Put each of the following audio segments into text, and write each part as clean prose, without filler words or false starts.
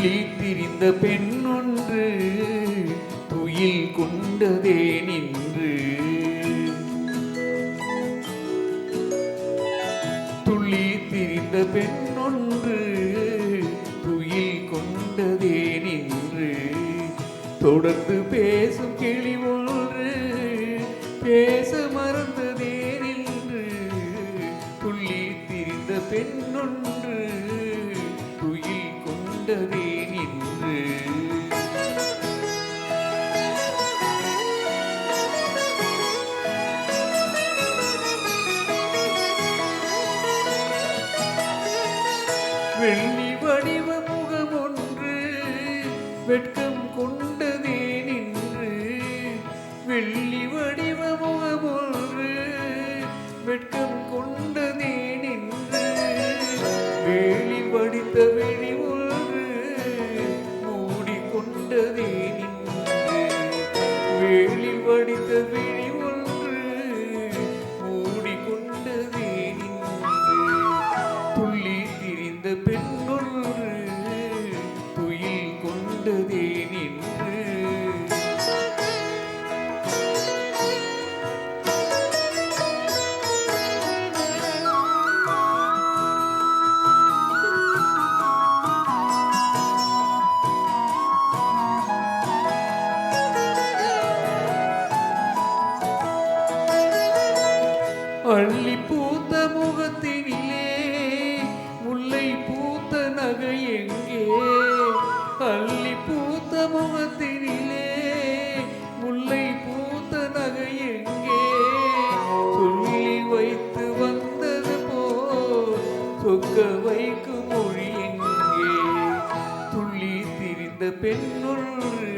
துள்ளி திரிந்த பெண்ணொன்று துயில் கொண்டதே நின்று. துள்ளி திரிந்த பெண்ணொன்று துயில் கொண்டதே நின்று. தொடர்ந்து பேசும் கிளி ஒன்று பேச மறந்ததே நின்று. துள்ளி திரிந்த பெண்ணொன்று துயில் கொண்டதே நின்று. வெள்ளி வடிவ முகம் ஒன்று வெட்கம் கொண்டதே நின்று. வெள்ளி வடிவ முகம் ஒன்று வெட்கம் கொண்டதே நின்று. வேலி வடித்த வெளி ஒன்று மூடிக்கொண்டதே நின்று. வேலி வடித்த வெளி ஒன்று மூடிக்கொண்டதே நின்று. துள்ளி திரிந்த பெண்ணொன்று துயில் கொண்டதே நின்று. அள்ளி பூத்த முகத்தினிலே முல்லை பூத்த நகை எங்கே. அள்ளி பூத்த முகத்தினிலே முல்லை பூத்த நகை எங்கே. சொல்லி வைத்து வந்தது போல் சொக்க வைக்கும் மொழி எங்கே. துள்ளி திரிந்த பெண்ணொன்று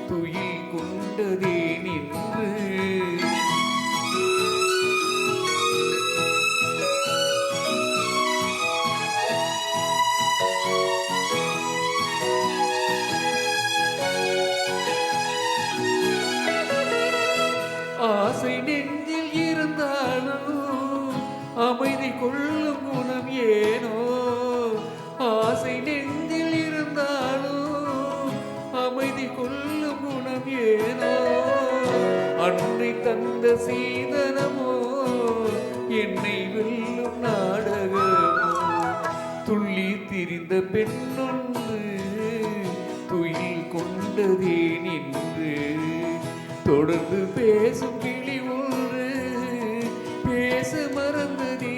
துயில் கொண்டதே நின்று. ஆசை நெஞ்சில் இருந்தாலும் அமைதி கொள்ளும் குணம் ஏனோ. ஆசை நெஞ்சில் இருந்தாலும் அமைதி கொள்ளும் குணம் ஏனோ. அன்னை தந்த சீதனமோ என்னை வெல்லும் நாடகமோ. துள்ளி திரிந்த பெண்ணொன்று துயில் கொண்டதே நின்று. தொடர்ந்து பேசும் கிளி ஒன்று பேச மறந்ததே